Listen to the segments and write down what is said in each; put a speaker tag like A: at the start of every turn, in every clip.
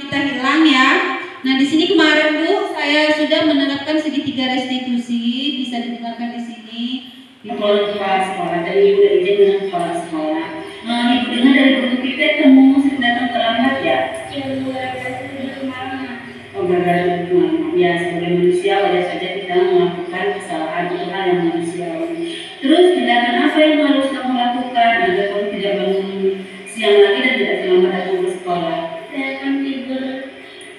A: kita hilang ya. Nah, di sini kemarin Bu, saya sudah menerapkan segitiga restitusi, bisa didengarkan di sini.
B: Kepala sekolah dari Ibu dari izin dengan kepala sekolah. Ibu dengar dari guru kita kamu sering datang terlambat ya? Gara-gara ya, sebagai manusia wajar saja kita melakukan kesalahan, itu hal yang manusiawi. Terus tindakan apa yang harus kamu lakukan agar kamu tidak bangun siang lagi dan tidak terlambat datang ke sekolah?
C: Saya akan tidur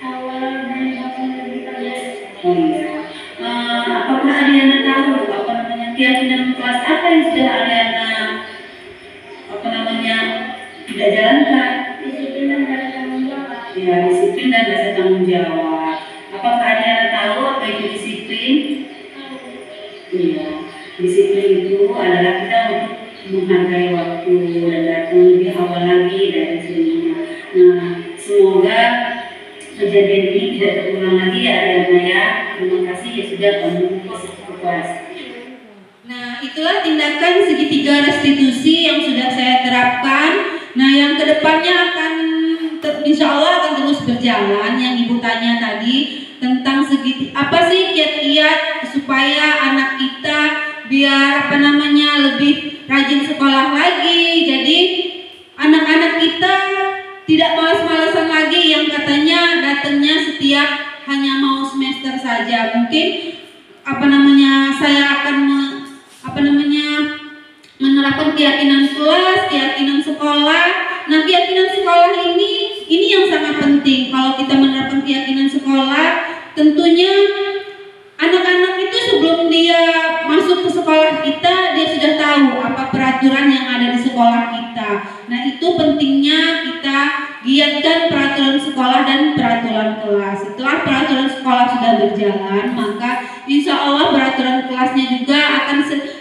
C: awal dan bangun lebih pagi.
B: Oh iya. Apakah Ariana tahu keyakinan kelas apa yang sudah Ariana tidak jalankan?
C: Disiplin dan rasa tanggung jawab.
B: Ya, disiplin dan rasa tanggung jawab. Apakah Ariana tahu apa itu disiplin? Iya, disiplin itu adalah kita untuk menghargai waktu dan datang lebih awal lagi dari sebelumnya. Nah, semoga kejadian ini tidak terulang lagi ya Ariana ya. Terima kasih ya sudah kamu ke kelas.
A: Nah, itulah tindakan segitiga restitusi yang sudah saya terapkan. Nah, yang kedepannya akan insya Allah akan terus berjalan. Yang Ibu tanya tadi tentang apa sih kiat-kiat supaya anak kita biar lebih rajin sekolah lagi. Jadi anak-anak kita tidak malas-malasan lagi yang katanya datangnya setiap hanya mau semester saja. Mungkin saya akan menerapkan keyakinan kelas, keyakinan sekolah. Nah, keyakinan sekolah ini yang sangat penting. Kalau kita menerapkan keyakinan sekolah, tentunya anak-anak itu sebelum dia masuk ke sekolah kita, dia sudah tahu apa peraturan yang ada di sekolah kita. Nah, itu pentingnya kita giatkan peraturan sekolah dan peraturan kelas. Setelah peraturan sekolah sudah berjalan, maka insya Allah peraturan kelasnya juga akan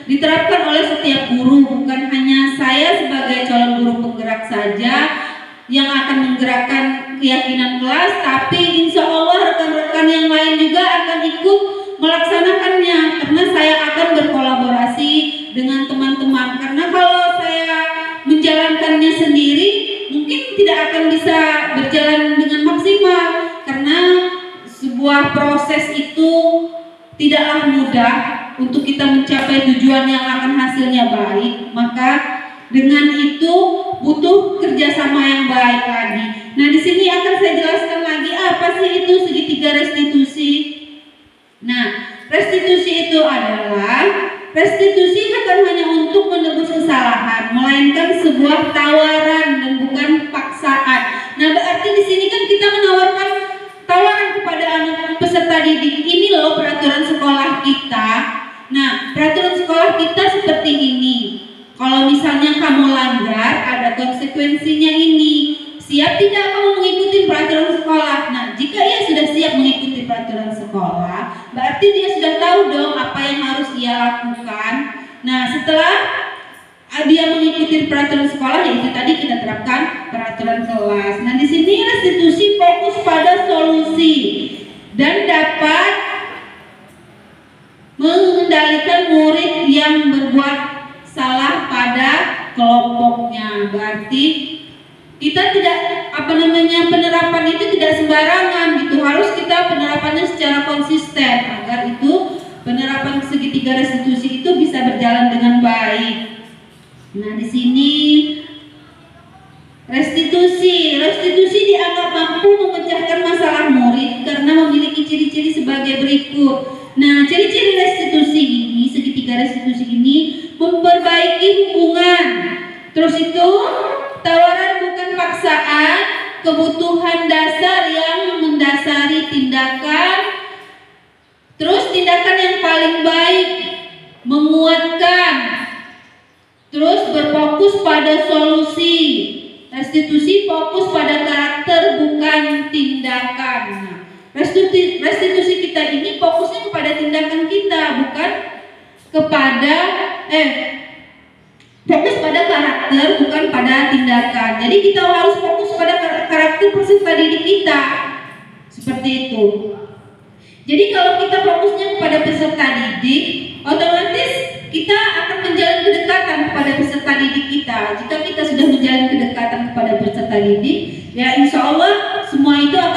A: diterapkan oleh setiap guru. Bukan hanya saya sebagai calon guru penggerak saja yang akan menggerakkan keyakinan kelas, tapi insya Allah rekan-rekan yang lain juga akan ikut melaksanakannya, karena saya akan berkolaborasi dengan teman-teman. Karena kalau saya menjalankannya sendiri mungkin tidak akan bisa berjalan dengan maksimal, karena sebuah proses itu tidaklah mudah untuk kita mencapai tujuan yang akan hasilnya baik. Maka dengan itu butuh kerjasama yang baik lagi. Nah, di sini akan saya jelaskan lagi apa sih itu segitiga restitusi. Nah, restitusi itu adalah restitusi bukan hanya untuk menebus kesalahan, melainkan sebuah tawaran dan bukan paksaan. Nah, berarti di sini kan kita menawarkan tawaran kepada anak peserta didik. Ini loh peraturan sekolah kita. Nah, peraturan sekolah kita seperti ini. Kalau misalnya kamu langgar, ada konsekuensinya ini. Siap tidak kamu mengikuti peraturan sekolah? Nah, jika ia sudah siap mengikuti peraturan sekolah, berarti dia sudah tahu dong apa yang harus ia lakukan. Nah, setelah dia mengikuti peraturan sekolah, yaitu tadi kita terapkan peraturan kelas. Nah, di sini restitusi fokus pada solusi dan dapat mengendalikan murid yang berbuat salah pada kelompoknya. Berarti kita tidak penerapan itu tidak sembarangan gitu. Harus kita penerapannya secara konsisten agar itu penerapan segitiga restitusi itu bisa berjalan dengan baik. Nah, di sini restitusi dianggap mampu memecahkan masalah murid karena memiliki ciri-ciri sebagai berikut. Nah, ciri-ciri restitusi ini, segitiga restitusi ini memperbaiki hubungan. Terus itu tawaran bukan paksaan, kebutuhan dasar yang mendasari tindakan. Terus tindakan yang paling baik, menguatkan. Terus berfokus pada solusi. Restitusi fokus pada karakter bukan tindakan. Nah, restitusi kita ini fokusnya kepada tindakan kita, bukan kepada fokus pada karakter bukan pada tindakan. Jadi kita harus fokus pada karakter peserta didik kita. Seperti itu. Jadi kalau kita fokusnya kepada peserta didik, otomatis kita akan menjalin kedekatan kepada peserta didik kita. Jika kita sudah menjalin kedekatan kepada peserta didik, ya insya Allah semua itu akan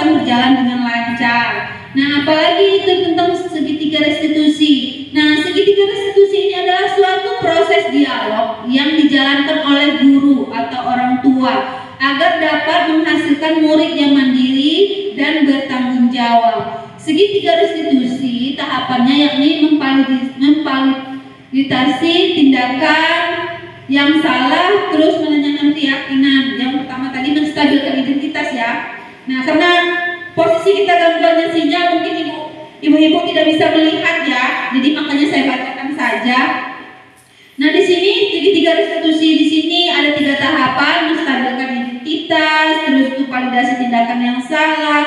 A: berjalan dengan lancar. Nah, apalagi itu tentang segitiga restitusi. Nah, segitiga restitusi ini adalah suatu proses dialog yang dijalankan oleh guru atau orang tua agar dapat menghasilkan murid yang mandiri dan bertanggung jawab. Segitiga restitusi tahapannya yakni memvalidasi tindakan yang salah, terus menanyakan keyakinan. Yang pertama tadi menstabilkan identitas ya. Nah, karena posisi kita gangguannya sinyal, mungkin ibu-ibu tidak bisa melihat ya, jadi makanya saya bacakan saja. Nah, di sini segitiga restitusi di sini ada 3 tahapan: menstabilkan identitas, terus itu validasi tindakan yang salah,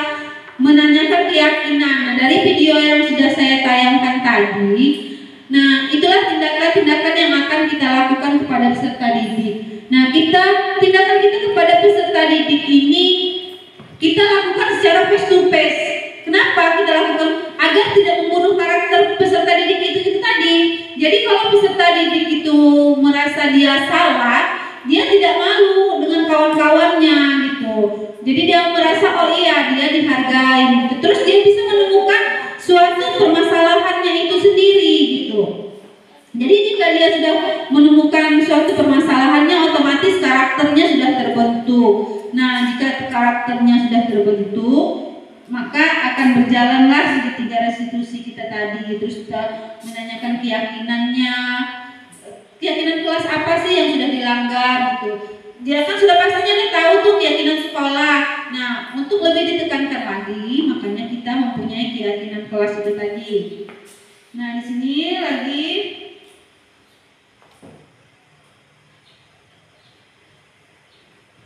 A: menanyakan keyakinan. Nah, dari video yang sudah saya tayangkan tadi, nah itulah tindakan-tindakan yang akan kita lakukan kepada peserta didik. Nah, tindakan kita kepada peserta didik ini kita lakukan secara face to face. Kenapa kita lakukan? Agar tidak membunuh karakter peserta didik itu tadi. Jadi kalau peserta didik itu merasa dia salah, dia tidak malu dengan kawan-kawannya gitu. Jadi dia merasa oh iya dia dihargai gitu. Terus dia bisa menemukan suatu permasalahannya itu sendiri gitu. Jadi jika dia sudah menemukan suatu permasalahannya, otomatis karakternya sudah terbentuk. Nah, jika karakternya sudah terbentuk, maka akan berjalanlah segitiga restitusi kita tadi. Terus kita menanyakan keyakinannya, keyakinan kelas apa sih yang sudah dilanggar gitu. Dia kan sudah pastinya dia tahu tuh keyakinan sekolah. Nah, untuk lebih ditekankan lagi, makanya kita mempunyai keyakinan kelas itu tadi. Nah, di sini lagi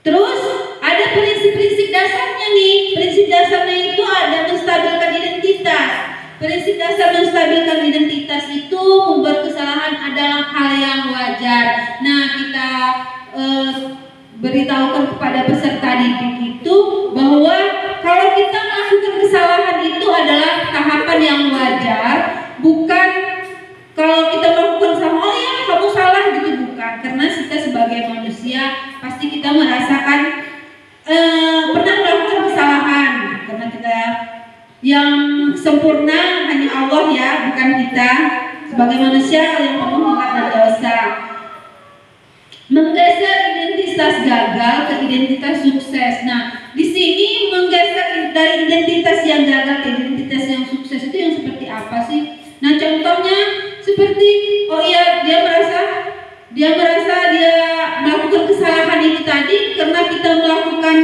A: terus ada prinsip-prinsip dasarnya nih. Prinsip dasarnya itu ada menstabilkan identitas. Prinsip dasar menstabilkan identitas itu membuat kesalahan adalah hal yang wajar. Nah, kita beritahukan kepada peserta didik itu bahwa kalau kita melakukan kesalahan itu adalah tahapan yang wajar, bukan kalau kita melakukan kesalahan, oh ya kamu salah gitu, bukan. Karena kita sebagai manusia pasti kita merasakan pernah melakukan kesalahan, karena kita yang sempurna hanya Allah ya, bukan kita sebagai manusia yang penuh hilaf dan dosa. Menggeser identitas gagal ke identitas sukses. Nah, di sini menggeser dari identitas yang gagal ke identitas yang sukses itu yang seperti apa sih? Nah, contohnya seperti oh iya dia merasa dia melakukan kesalahan itu tadi karena kita melakukan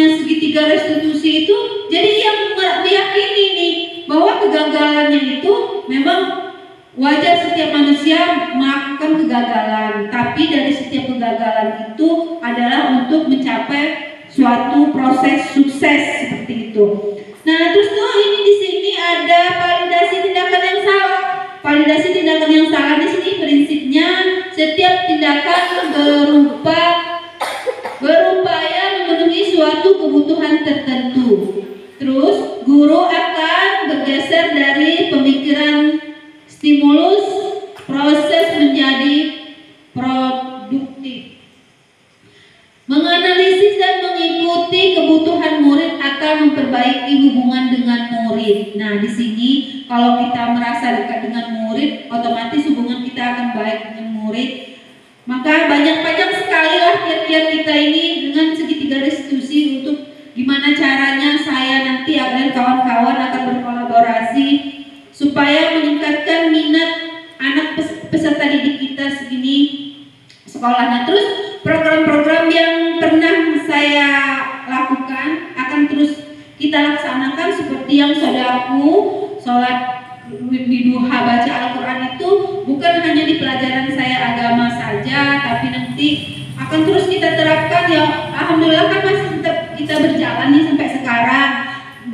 A: segitiga restitusi itu, jadi dia meyakini nih bahwa kegagalannya itu memang wajar, setiap manusia melakukan kegagalan, tapi dari setiap kegagalan itu adalah untuk mencapai suatu proses sukses seperti itu. Nah, terus tuh ini di sini ada validasi tindakan yang salah. Validasi tindakan yang salah di sini prinsipnya setiap tindakan berupaya memenuhi suatu kebutuhan tertentu. Terus guru akan bergeser dari pemikiran stimulus proses menjadi produktif. Menganalisis dan mengikuti kebutuhan murid akan memperbaiki hubungan dengan murid. Nah, di sini kalau kita merasa dekat dengan murid, otomatis hubungan kita akan baik dengan murid. Maka banyak sekali lah kiat-kiat kita ini dengan segitiga restitusi untuk gimana caranya saya nanti dan kawan-kawan akan berkolaborasi supaya meningkatkan minat anak peserta didik kita segini sekolahnya. Terus program-program yang pernah saya lakukan akan terus kita laksanakan, seperti yang saudaraku sholat di duha baca Al-Quran itu bukan hanya di pelajaran saya agama saja, tapi nanti akan terus kita terapkan ya. Alhamdulillah kan masih tetap kita berjalan nih sampai sekarang,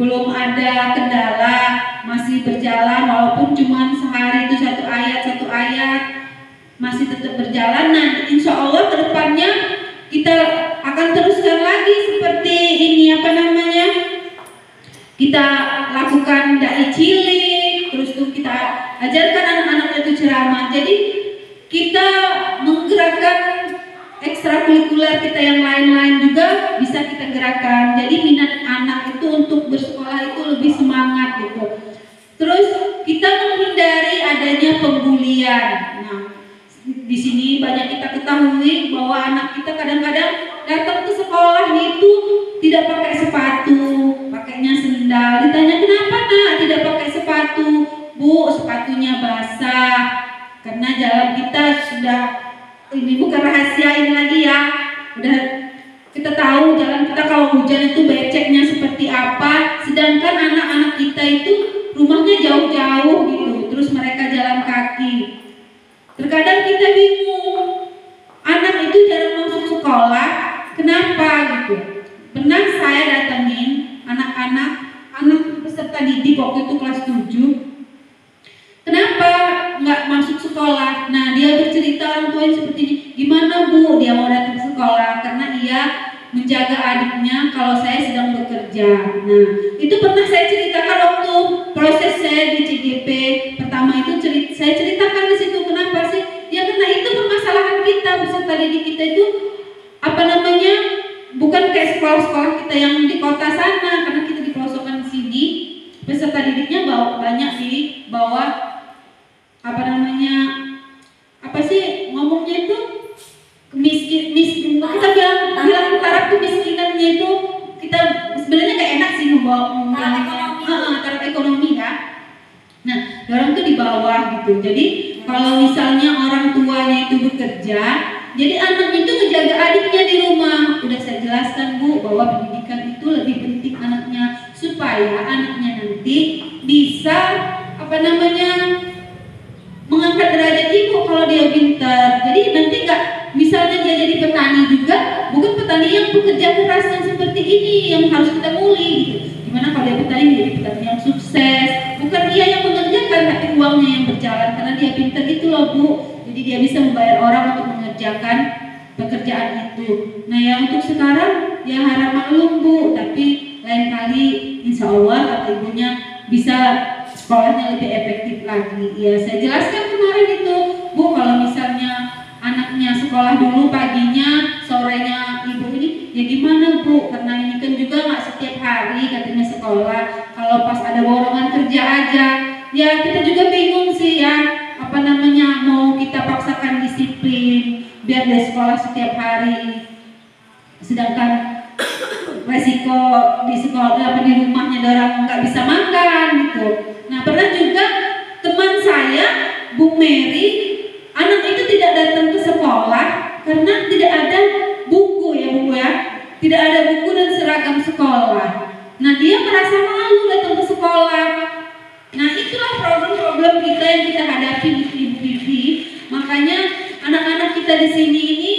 A: belum ada kendala, masih berjalan walaupun cuma sehari itu satu ayat masih tetap berjalan. Nah, insya Allah kedepannya kita akan teruskan lagi seperti ini kita lakukan dai cilik, terus tuh kita ajarkan anak-anak itu ceramah. Jadi kita menggerakkan ekstrakurikuler kita yang lain-lain juga bisa kita gerakkan. Jadi minat anak itu untuk seperti apa, sedangkan anak-anak kita itu rumahnya jauh-jauh gitu, terus mereka jalan kaki. Terkadang kita bingung, anak itu jarang masuk sekolah, kenapa gitu. Pernah saya datengin anak peserta didik waktu itu kelas 7. Kenapa nggak masuk sekolah? Nah, dia bercerita orang tuanya seperti ini. Gimana Bu, dia mau datang ke sekolah karena ia menjaga adiknya kalau saya sedang bekerja. Nah, itu pernah saya ceritakan waktu proses saya di CGP pertama itu saya ceritakan di situ. Kenapa sih? Ya karena itu permasalahan kita peserta didik kita itu bukan kayak sekolah-sekolah kita yang di kota sana, karena kita di pelosokkan sini peserta didiknya banyak di bawah ngomongnya itu miskin kita bilang taraf kemiskinannya itu kita sebenarnya gak enak sih taraf ekonomi kan. Nah, orang tuh di bawah gitu. Jadi kalau misalnya orang tuanya itu bekerja, jadi anaknya itu ngejaga adiknya di rumah. Udah saya jelaskan Bu bahwa pendidikan itu lebih penting anaknya supaya anaknya nanti bisa mengangkat derajat ibu kalau dia pintar. Jadi nanti nggak misalnya dia jadi petani juga, bukan petani yang bekerja keras yang seperti ini yang harus kita muli gitu. Gimana kalau dia petani jadi petani yang sukses, bukan dia yang mengerjakan tapi uangnya yang berjalan karena dia pintar gitu loh Bu. Jadi dia bisa membayar orang untuk mengerjakan pekerjaan itu. Nah, yang untuk sekarang ya harap maklum Bu, tapi lain kali insya Allah kata ibunya bisa sekolahnya lebih efektif lagi. Ya, saya jelaskan kemarin itu, Bu, kalau misalnya anaknya sekolah dulu paginya, sorenya ibu ini, ya gimana Bu? Karena ini kan juga nggak setiap hari katanya sekolah. Kalau pas ada borongan kerja aja, ya kita juga bingung sih ya. Mau kita paksakan disiplin biar dia sekolah setiap hari. Sedangkan resiko di sekolah di rumahnya orang nggak bisa makan gitu. Nah, pernah juga teman saya Bu Mary, anak itu tidak datang ke sekolah karena tidak ada buku ya, tidak ada buku dan seragam sekolah. Nah, dia merasa malu datang ke sekolah. Nah, itulah problem-problem kita yang kita hadapi di ibu-ibu. Makanya anak-anak kita di sini ini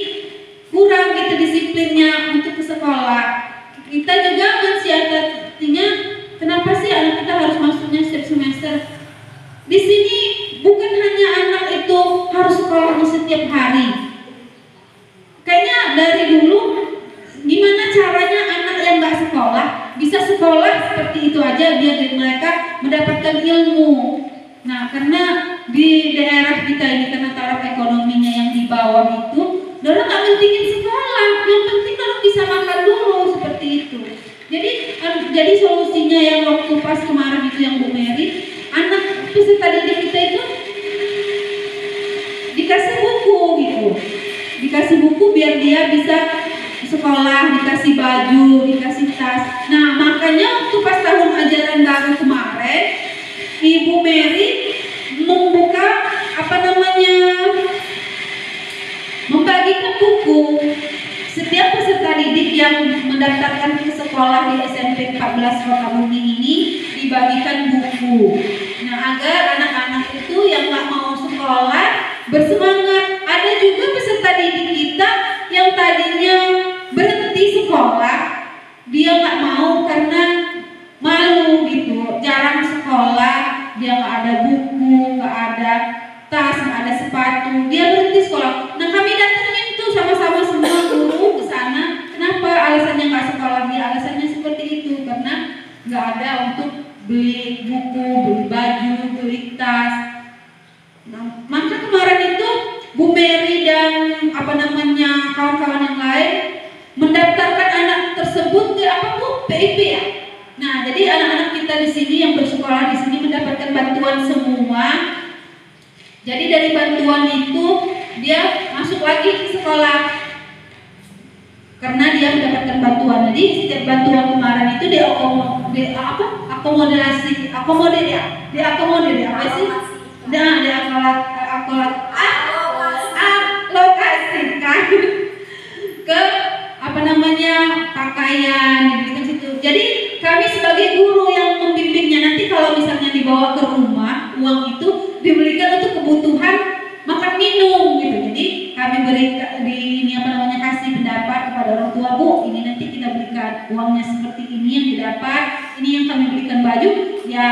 A: kurang gitu disiplinnya untuk ke sekolah. Kita juga mensiasatinya, kenapa sih anak kita harus masuknya setiap semester? Di sini bukan hanya anak itu harus sekolahnya setiap hari. Kayaknya dari dulu gimana caranya anak yang nggak sekolah bisa sekolah seperti itu aja biar mereka mendapatkan ilmu. Nah, karena di daerah kita ini karena taraf ekonominya yang di bawah itu, orang nggak pentingin sekolah, yang penting orang bisa makan dulu seperti itu. Jadi solusinya yang waktu pas kemarin itu yang Bu Mary, anak peserta didik kita itu dikasih buku gitu, dikasih buku biar dia bisa sekolah, dikasih baju, dikasih tas. Nah, makanya waktu pas tahun ajaran baru kemarin, Ibu Mary membuka membagikan buku. Setiap peserta didik yang mendaftarkan ke sekolah di SMP 14 Kota Bumi ini dibagikan buku. Nah, agar anak-anak itu yang nggak mau sekolah bersemangat. Ada juga peserta didik kita yang tadinya berhenti sekolah, dia nggak mau karena malu gitu, jarang sekolah, dia nggak ada buku, nggak ada tas, nggak ada sepatu, dia berhenti sekolah. Nah, kami datangin tuh sama-sama semua guru ke sana. Kenapa alasannya nggak sekolah? Ya alasannya seperti itu, karena nggak ada untuk beli buku, beli baju, beli tas. Nah, maka kemarin itu Bu Mary dan kawan-kawan yang lain mendaftarkan anak tersebut ke PIP ya. Nah, jadi anak-anak kita di sini yang bersekolah di sini mendapatkan bantuan semua. Jadi dari bantuan itu dia masuk lagi ke sekolah karena dia mendapatkan bantuan. Jadi setiap bantuan kemarin itu diakomodasi alokasikan ke pakaian diberikan situ. Jadi kami sebagai guru yang membimbingnya. Nanti kalau misalnya dibawa ke rumah, uang itu diberikan untuk kebutuhan makan minum gitu. Jadi kami berikan kasih pendapat kepada orang tua, Bu, ini nanti kita berikan uangnya seperti ini yang didapat, ini yang kami berikan baju. Ya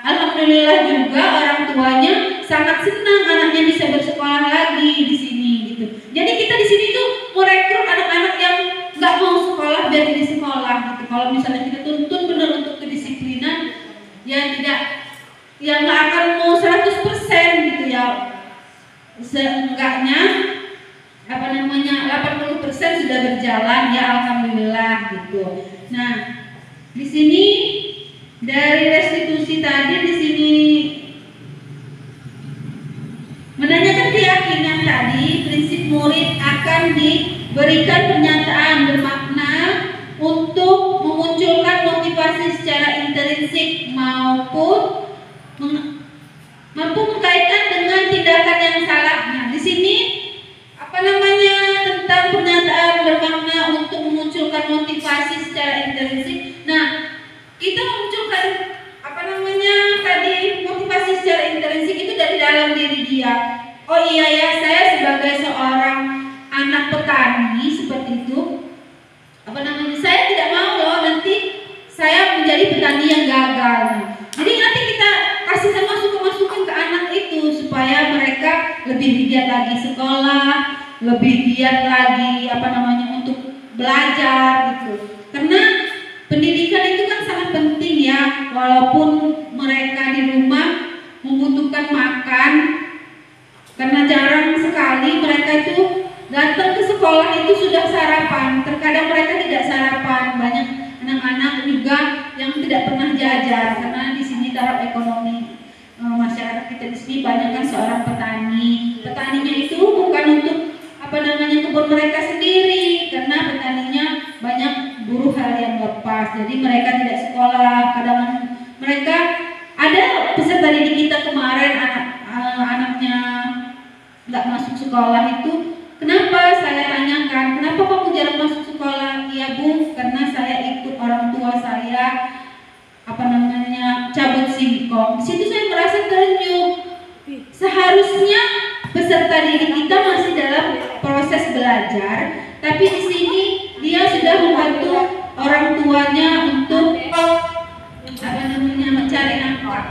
A: alhamdulillah juga orang tuanya sangat senang anaknya bisa bersekolah lagi di sini gitu. Jadi kita di sini tuh merekrut anak-anak yang nggak mau sekolah biar jadi sekolah gitu. Kalau misalnya kita tuntun benar untuk kedisiplinan, ya tidak, ya nggak akan mau 100% gitu ya. Seenggaknya 80% sudah berjalan, ya alhamdulillah gitu. Nah, di sini dari restitusi tadi di sini menanyakan keyakinan tadi, prinsip murid akan diberikan pernyataan bermakna untuk memunculkan motivasi secara intrinsik maupun mampu mengkaitkan dengan tindakan yang salah. Nah, di sini tentang pernyataan bermakna untuk memunculkan motivasi secara intrinsik. Nah, kita memunculkan tadi motivasi secara intrinsik itu dari dalam diri dia. Oh iya ya, saya sebagai seorang anak petani seperti itu, saya tidak mau loh nanti saya menjadi petani yang gagal. Jadi nanti kita kasih masukan ke anak itu supaya mereka lebih giat lagi sekolah, lebih giat lagi untuk belajar gitu. Karena pendidikan itu kan sangat penting ya, walaupun mereka di rumah membutuhkan makan, karena jarang sekali mereka itu datang ke sekolah itu sudah sarapan. Terkadang mereka tidak sarapan. Banyak anak-anak juga yang tidak pernah jajan karena di sini taraf ekonomi masyarakat kita di sini banyak kan seorang petani. Petaninya itu bukan untuk kebun mereka sendiri, karena petaninya banyak buruh harian lepas. Jadi mereka tidak sekolah. Kadang mereka ada peserta didik kita kemarin anaknya nggak masuk sekolah itu. Kenapa? Saya tanyakan, kenapa kamu jarang masuk sekolah? Iya Bu, karena saya ikut orang tua saya cabut singkong. Di situ saya merasa terenyuh. Seharusnya peserta didik kita masih dalam proses belajar, tapi di sini dia sudah membantu orang tuanya untuk mencari nafkah.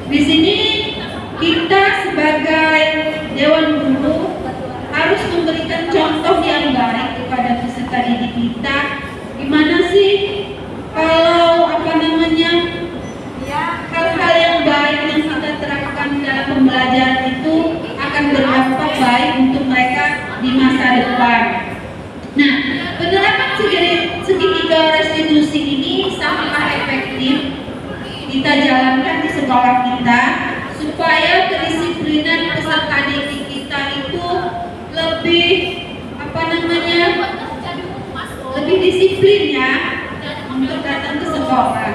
A: Di sini kita sebagai dewan guru harus memberikan contoh yang baik kepada peserta didik kita. Gimana sih kalau hal-hal yang baik yang kita terapkan dalam pembelajaran itu akan berdampak baik untuk mereka di masa depan. Nah, penerapan segitiga restitusi ini sangatlah efektif kita jalankan di sekolah kita supaya kedisiplinan peserta didik kita itu lebih lebih disiplin ya untuk datang ke sekolah.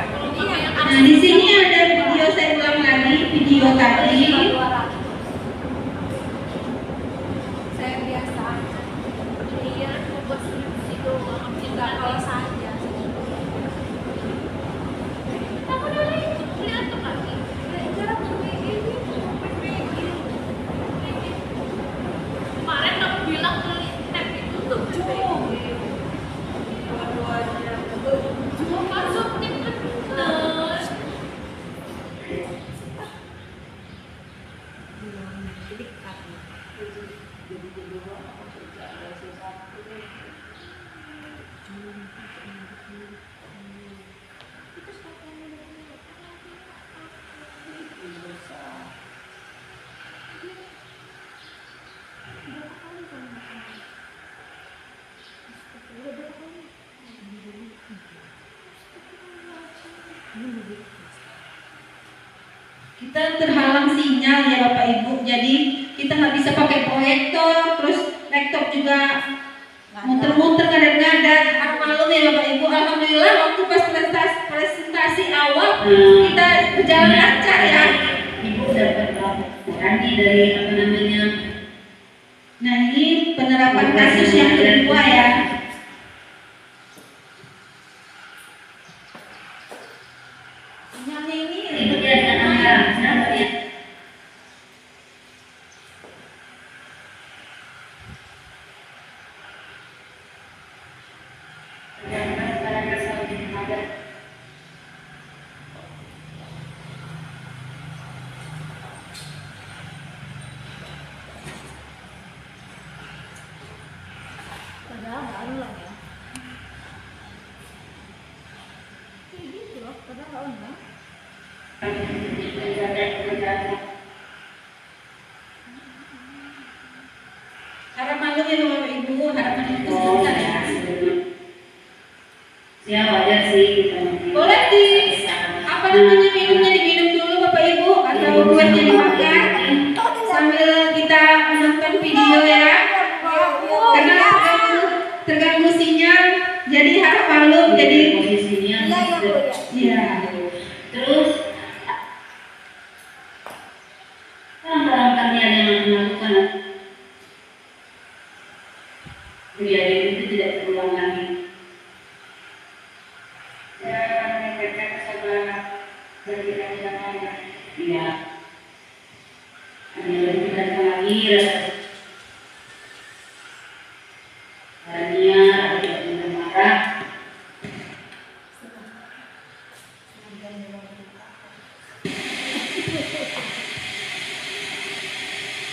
A: Nah, di sini ada video, saya ulang lagi video tadi.
C: Saya biasa dia buat skripsi doang, enggak kalau saja. Kamu dari lihat tuh kaki. Cara ini kemarin kamu bilang tab itu tuh dua-duanya masuk tim terus.
A: Kita terhalang sinyal ya Bapak Ibu, jadi kita nggak bisa pakai proyektor, terus laptop juga muter-muter ngadat-ngadat. Maklum ya Bapak Ibu, alhamdulillah waktu pas presentasi awal kita berjalan lancar ya.
B: Ibu dapat laporan dari
A: Nah, ini penerapan kasus yang kedua ya. Sinyalnya ini
B: Berikutnya dengan angka. Kenapa dia?
C: Padahal baru lah ya. Kayak gitu loh, padahal enggak.
A: harap maklum ya Bapak Ibu, harapan itu
B: Oh,
A: sebentar ya.
B: ya wajar sih kita mungkin.
A: Boleh di apa namanya minumnya diminum dulu Bapak Ibu atau buatnya dimakan sambil kita menonton video ya. Karena terganggu sinyal, jadi harap maklum. Jadi
B: posisinya
A: ya.
B: terus barangkali ada yang melakukan kejadian itu tidak terulang lagi. Iya. Ada yang lebih kita lagi rasanya ada yang marah.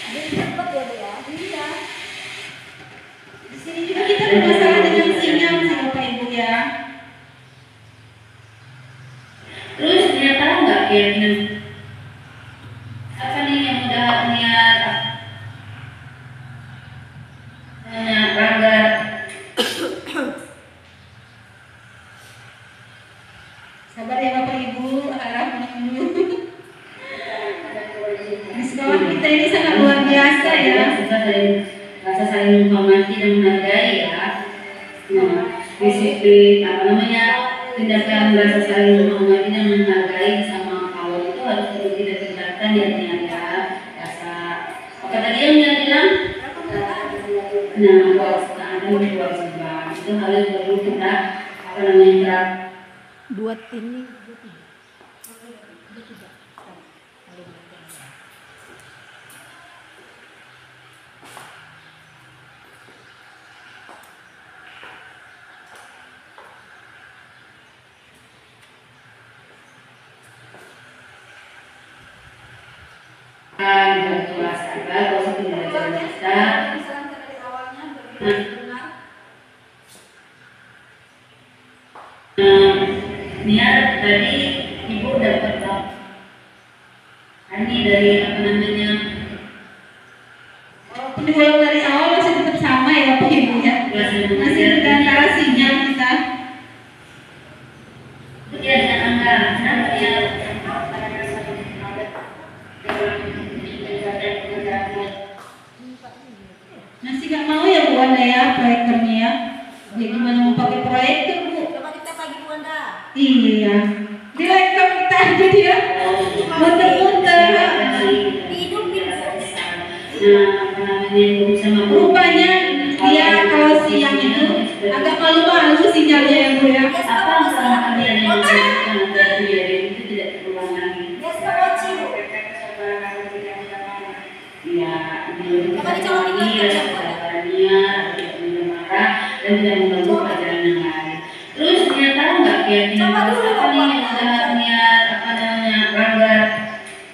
C: Ada yang cepet ya, Bu ya? Iya.
A: Di sini juga kita bermasalah dengan sinyal sih Bapak Ibu ya.
B: Terus dia tahu nggak keyakinan apa nih yang udah niat Rangga?
A: Sabar ya Bapak Ibu, harap menunggu. Di sekolah kita ini sangat luar biasa ya.
B: Suka dari rasa saling menghormati dan menghargai ya. Nah, disiplin apa namanya tindakan rasa saling menghormati dan menghargai sama kawan itu harus terus kita tingkatkan ya ternyata rasa apa tadi yang dia bilang? Nah, kewajiban kewajiban itu harus perlu kita apa namanya terap.
C: Buat ini.
B: Dan kelas kita, kalau tidak ada kita, niat tadi ibu dapat ini dari apa namanya
A: Walaupun diulang dari awal masih tetap sama ya Bapak Ibu ya. Masih tergantara sinyal kita.
B: dia dengan angka kenapa dia
A: Masih nggak mau ya Bu Anda ya proyektornya ya. Ya gimana mau pakai proyektor Bu?
C: Coba kita pagi Bu Anda.
A: Iya. Di laptop kita aja dia. Muter-muter.
C: Dihidupin.
B: nah apa namanya ibu bisa mampu
A: Rupanya dia kalau siang itu agak malu-malu sinyalnya ya Bu ya.
B: apa barangkali ada yang melakukan agar kejadian itu tidak terulang lagi.
C: Yes, Koci.
B: Ya, ini lagi rasa kesabarannya, tidak marah dan tidak mengganggu pelajaran yang lain. Terus dia tahu nggak keyakinan apa nih yang udah niat apa namanya Rangga?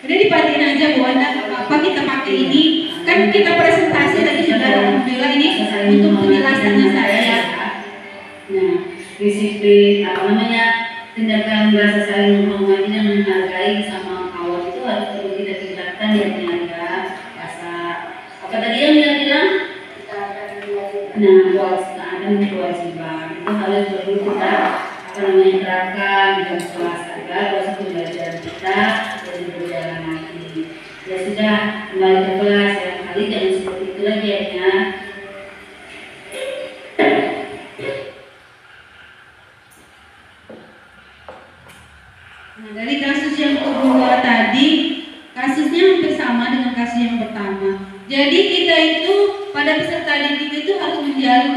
A: Udah dipatiin aja Bu Anda apa kita pakai ini. Kan kita presentasi tadi sudah alhamdulillah ini untuk penjelasannya saya ya.
B: Nah, disiplin apa namanya tindakan rasa saling menghormati dan menghargai sama kawan itu harus perlu kita tingkatkan ya ternyata rasa apa tadi yang dia bilang? Nah, kewajiban kewajiban itu harus perlu kita apa namanya terapkan dalam kelas agar proses pembelajaran kita jadi berjalan lagi. Ya sudah kembali ke kelas ya kali jangan seperti itu lagi ya.
A: Nah, dari kasus yang kedua tadi, kasusnya hampir sama dengan kasus yang pertama. Jadi kita itu pada peserta didik itu harus menjalin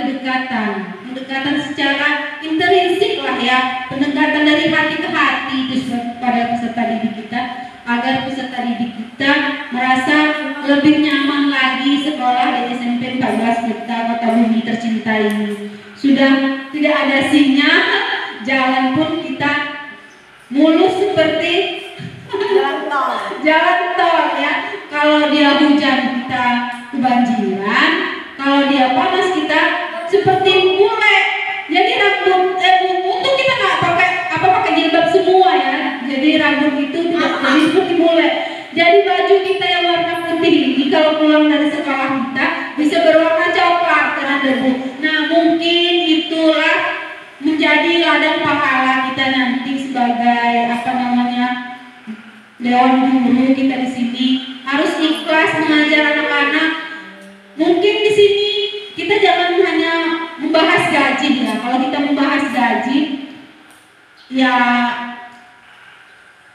A: kedekatan secara intrinsik lah ya, pendekatan dari hati ke hati itu pada peserta didik kita, agar peserta didik kita merasa lebih nyaman lagi sekolah di SMP 14 kita Kota Bumi tercinta ini. Sudah tidak ada sinyal, jalan pun kita mulus seperti jalan tol ya. Kalau dia hujan kita kebanjiran, kalau dia panas kita seperti bule. Jadi rambut untuk kita nggak pakai jilbab semua ya. Jadi rambut itu tidak jadi seperti bule. Jadi baju kita yang warna putih ini kalau pulang dari sekolah kita bisa berwarna coklat karena debu. Nah mungkin itulah menjadi ladang pahala kita nanti sebagai dewan guru kita di sini. Harus ikhlas mengajar anak-anak. Mungkin di sini kita jangan hanya membahas gaji ya. Kalau kita membahas gaji, ya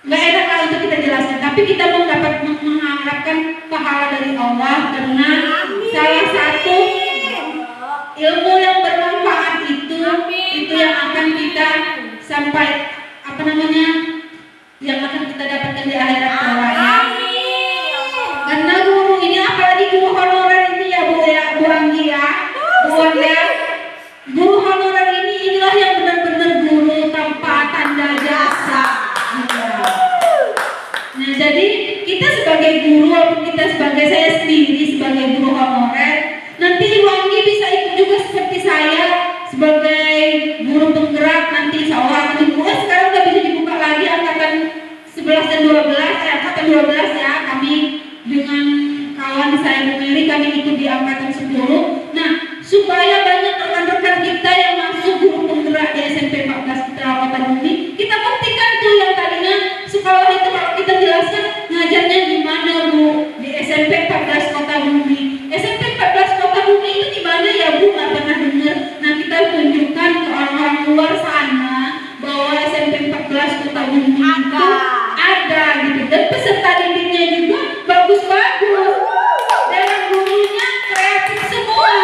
A: nggak enak lah untuk kita jelaskan. Tapi kita mengharapkan pahala dari Allah karena salah satu ilmu yang bermanfaat itu yang akan kita sampai yang akan kita dapatkan di akhirat kelak. Karena guru ini apalagi guru honorer ini ya Bu Anggi ya, Bu Wanda. Guru honorer inilah yang benar-benar guru tanpa tanda jasa. Nah jadi kita sebagai guru, walaupun kita saya sendiri sebagai guru honorer, nanti Ibu Anggi bisa ikut juga seperti saya sebagai guru penggerak nanti insya Allah akan dibuka. Sekarang udah bisa dibuka lagi angkatan 11 dan 12 angkatan 12 ya, kami dengan kawan saya Bu Mary kami ikut di angkatan 10. Nah supaya banyak rekan-rekan kita yang masuk guru penggerak di SMP 14 Putra Kota Bumi, kita buktikan tuh yang tadinya sekolah itu kalau kita jelaskan ngajarnya gimana Bu di SMP 14 Kota Bumi. SMP 14 Kota Bumi itu gimana ya Bu, nggak pernah dengar. Nah kita tunjukkan ke orang-orang luar sana bahwa SMP 14 Kota Bumi itu ada gitu, dan peserta didiknya juga bagus-bagus dan gurunya kreatif semua.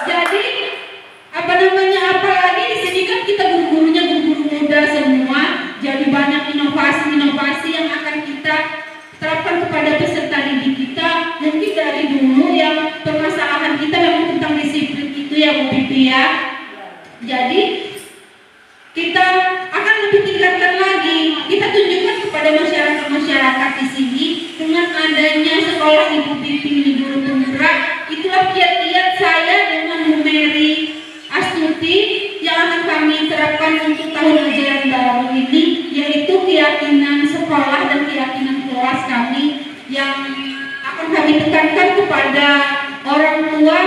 A: Jadi apalagi di sini kan kita guru-gurunya guru-guru muda semua, jadi banyak inovasi-inovasi yang akan kita terapkan kepada peserta didik kita. Mungkin dari dulu yang permasalahan kita memang tentang disiplin itu ya Bu Pipi ya. Jadi kita akan lebih tingkatkan lagi, kita tunjukkan kepada masyarakat di sini dengan adanya sekolah Ibu Pipi ini guru penggerak. Itulah kiat-kiat saya dengan Bu Mary Astuti yang akan kami terapkan untuk tahun ajaran baru ini, yaitu keyakinan sekolah dan keyakinan kelas kami yang akan kami tekankan kepada orang tua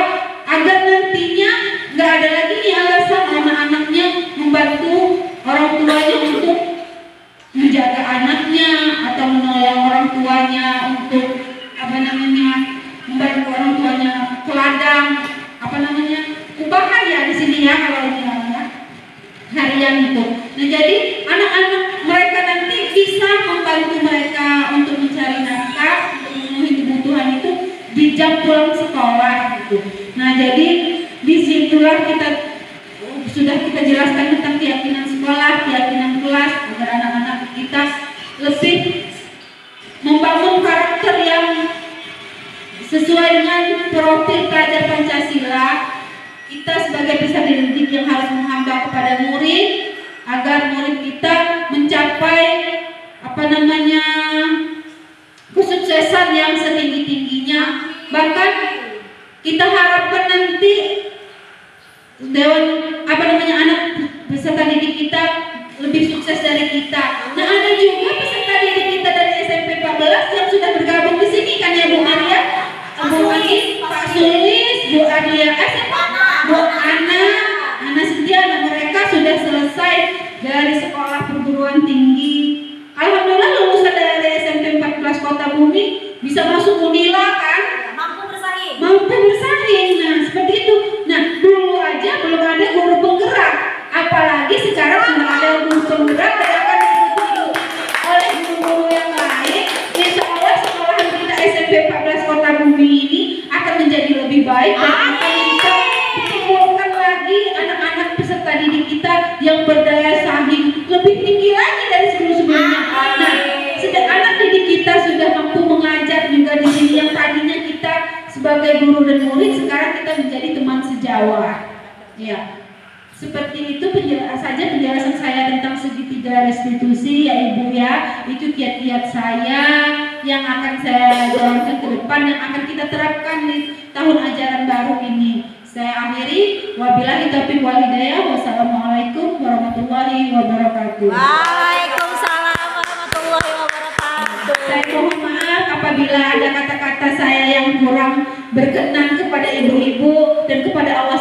A: agar nantinya nggak ada lagi nih alasan anak-anaknya membantu orang tuanya untuk menjaga anaknya atau menolong orang tuanya untuk membantu orang tuanya ke ladang upahan ya di sini ya kalau ini harian itu. Nah jadi anak-anak mereka nanti bisa membantu mereka untuk mencari nafkah, untuk memenuhi kebutuhan itu di jam pulang sekolah gitu. Nah jadi disitulah sudah kita jelaskan tentang keyakinan sekolah, keyakinan kelas, agar anak-anak kita lebih membangun karakter yang sesuai dengan profil pelajar Pancasila. Kita sebagai peserta didik yang harus menghamba kepada murid agar murid kita mencapai kesuksesan yang setinggi-tingginya. Bahkan kita harapkan nanti anak peserta didik kita lebih sukses dari kita. Nah ada juga peserta didik kita dari SMP 14 yang sudah bergabung di sini kan ya Bu Maria, Bu Agi, Pak Sulis, Bu Adia, Bu Ana Setiana, mereka sudah selesai dari sekolah perguruan tinggi. Alhamdulillah lulusan dari SMP 14 Kota Bumi bisa masuk Unila kan? Mampu bersaing. Nah seperti itu. Nah dulu aja belum ada guru penggerak, apalagi sekarang sudah ada guru penggerak dan akan diikuti oleh guru-guru yang lain. Insya Allah sekolahan kita SMP 14 Kota Bumi ini akan menjadi lebih baik dan akan bisa lebih tinggi lagi dari sebelum-sebelumnya. Nah, sedang anak didik kita sudah mampu mengajar juga di sini, yang tadinya kita sebagai guru dan murid, sekarang kita menjadi teman sejawat. Ya, seperti itu penjelasan saya tentang segitiga restitusi ya Ibu ya. Itu kiat-kiat saya yang akan saya jalankan ke depan, yang akan kita terapkan di tahun ajaran baru ini. Saya akhiri, wabillahi taufiq wal hidayah. Wassalamualaikum warahmatullahi wabarakatuh.
C: Waalaikumsalam warahmatullahi wabarakatuh.
A: Saya mohon maaf apabila ada kata-kata saya yang kurang berkenan kepada ibu-ibu dan kepada Allah